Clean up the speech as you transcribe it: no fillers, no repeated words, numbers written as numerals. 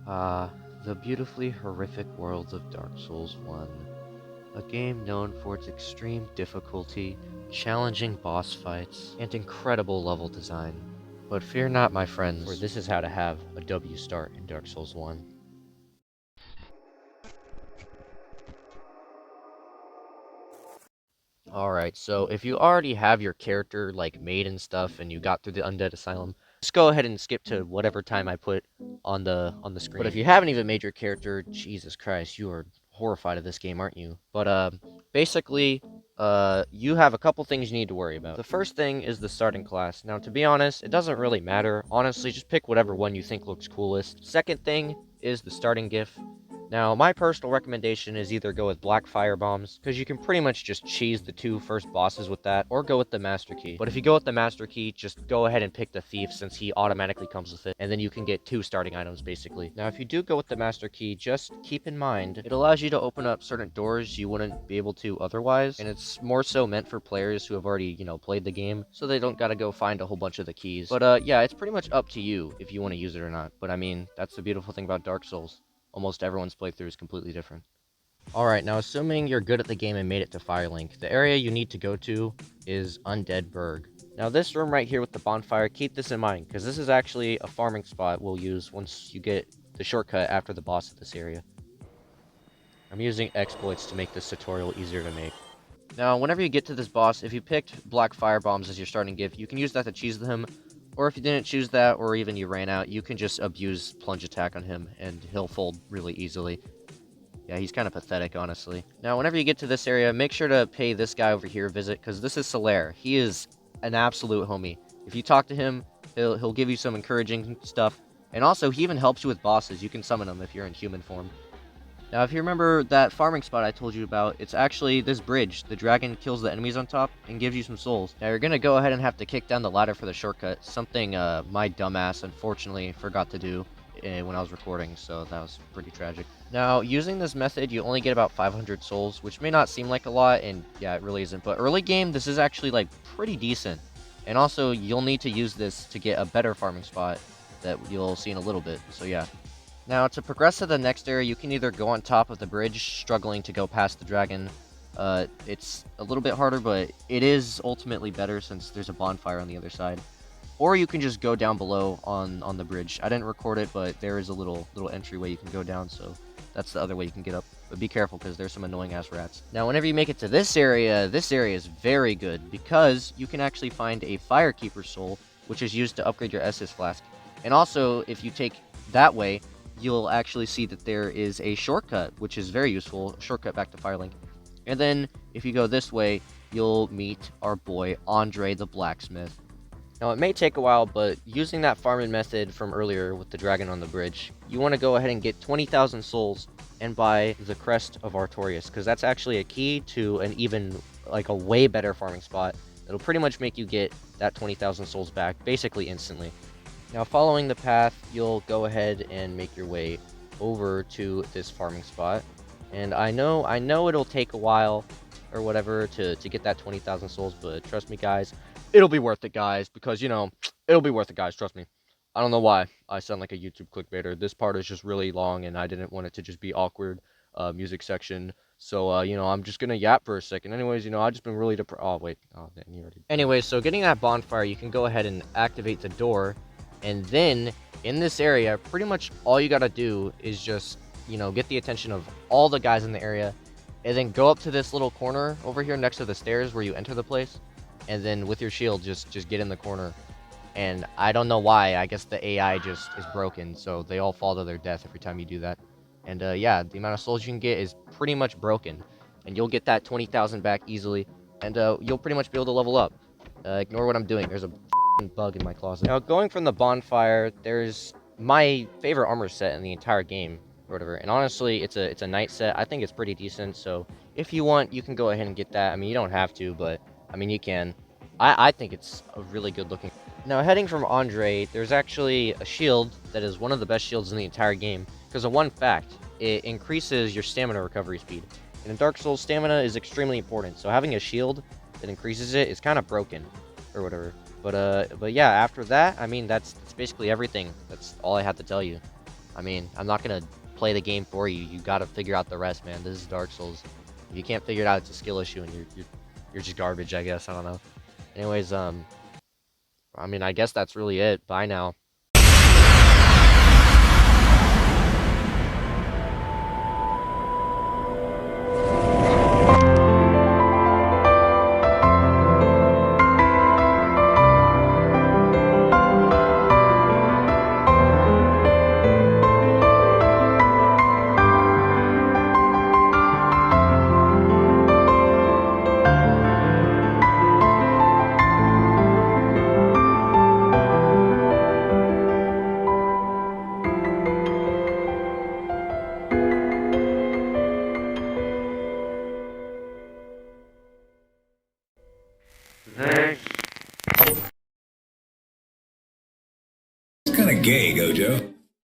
The beautifully horrific world of Dark Souls 1. A game known for its extreme difficulty, challenging boss fights, and incredible level design. But fear not, my friends, for this is how to have a W start in Dark Souls 1. Alright, so if you already have your character made and stuff and you got through the Undead Asylum, just go ahead and skip to whatever time I put on the screen. But if you haven't even made your character, Jesus Christ, you are horrified of this game, aren't you? But basically, you have a couple things you need to worry about. The first thing is the starting class. Now, to be honest, it doesn't really matter. Honestly, just pick whatever one you think looks coolest. Second thing is the starting GIF. Now, my personal recommendation is either go with Black Fire Bombs, because you can pretty much just cheese the two first bosses with that, or go with the Master Key. But if you go with the Master Key, just go ahead and pick the Thief, since he automatically comes with it, and then you can get 2 starting items, basically. Now, if you do go with the Master Key, just keep in mind, it allows you to open up certain doors you wouldn't be able to otherwise, and it's more so meant for players who have already, played the game, so they don't gotta go find a whole bunch of the keys. But yeah, it's pretty much up to you if you want to use it or not. But I mean, that's the beautiful thing about Dark Souls. Almost everyone's playthrough is completely different. Alright, now assuming you're good at the game and made it to Firelink, the area you need to go to is Undead Burg. Now this room right here with the bonfire, keep this in mind, because this is actually a farming spot we'll use once you get the shortcut after the boss of this area. I'm using exploits to make this tutorial easier to make. Now, whenever you get to this boss, if you picked Black Fire Bombs as your starting gift, you can use that to cheese him, or if you didn't choose that, or even you ran out, you can just abuse Plunge Attack on him, and he'll fold really easily. Yeah, he's kind of pathetic, honestly. Now, whenever you get to this area, make sure to pay this guy over here a visit, because this is Solaire. He is an absolute homie. If you talk to him, he'll give you some encouraging stuff, and also, he even helps you with bosses. You can summon him if you're in human form. Now, if you remember that farming spot I told you about, it's actually this bridge. The dragon kills the enemies on top and gives you some souls. Now, you're going to go ahead and have to kick down the ladder for the shortcut, something my dumbass unfortunately forgot to do when I was recording, so that was pretty tragic. Now, using this method, you only get about 500 souls, which may not seem like a lot, and yeah, it really isn't, but early game, this is actually, pretty decent. And also, you'll need to use this to get a better farming spot that you'll see in a little bit, so yeah. Now, to progress to the next area, you can either go on top of the bridge, struggling to go past the dragon. It's a little bit harder, but it is ultimately better since there's a bonfire on the other side. Or you can just go down below on the bridge. I didn't record it, but there is a little entryway you can go down, so that's the other way you can get up. But be careful, because there's some annoying-ass rats. Now, whenever you make it to this area is very good, because you can actually find a Firekeeper soul, which is used to upgrade your Estus Flask. And also, if you take that way, you'll actually see that there is a shortcut, which is very useful, a shortcut back to Firelink. And then, if you go this way, you'll meet our boy, Andre the Blacksmith. Now, it may take a while, but using that farming method from earlier with the dragon on the bridge, you want to go ahead and get 20,000 souls and buy the Crest of Artorias, because that's actually a key to an even, a way better farming spot. It'll pretty much make you get that 20,000 souls back, basically instantly. Now, following the path, you'll go ahead and make your way over to this farming spot. And I know it'll take a while or whatever to get that 20,000 souls, but trust me, guys, it'll be worth it, guys, because, it'll be worth it, guys, trust me. I don't know why I sound like a YouTube clickbaiter. This part is just really long, and I didn't want it to just be awkward music section. So, I'm just gonna yap for a second. Anyways, I've just been really depressed. Oh, wait. Oh, then you already... Anyways, so getting that bonfire, you can go ahead and activate the door. And then, in this area, pretty much all you gotta do is just, get the attention of all the guys in the area, and then go up to this little corner over here next to the stairs where you enter the place, and then with your shield, just get in the corner. And I don't know why, I guess the AI just is broken, so they all fall to their death every time you do that. And yeah, the amount of souls you can get is pretty much broken, and you'll get that 20,000 back easily, and you'll pretty much be able to level up. Ignore what I'm doing, there's a bug in my closet. Now, going from the bonfire, there's my favorite armor set in the entire game, or whatever. And honestly, it's a knight set. I think it's pretty decent. So if you want, you can go ahead and get that. I mean, you don't have to, but I mean, you can. I think it's a really good looking. Now, heading from Andre, there's actually a shield that is one of the best shields in the entire game. Because of one fact, it increases your stamina recovery speed. And in Dark Souls, stamina is extremely important. So having a shield that increases it is kind of broken, or whatever. But yeah, after that, I mean, that's basically everything. That's all I have to tell you. I mean, I'm not gonna play the game for you. You gotta figure out the rest, man. This is Dark Souls. If you can't figure it out, it's a skill issue, and you're just garbage, I guess. I don't know. Anyways, I mean, I guess that's really it. Bye now. It's kind of gay, Gojo.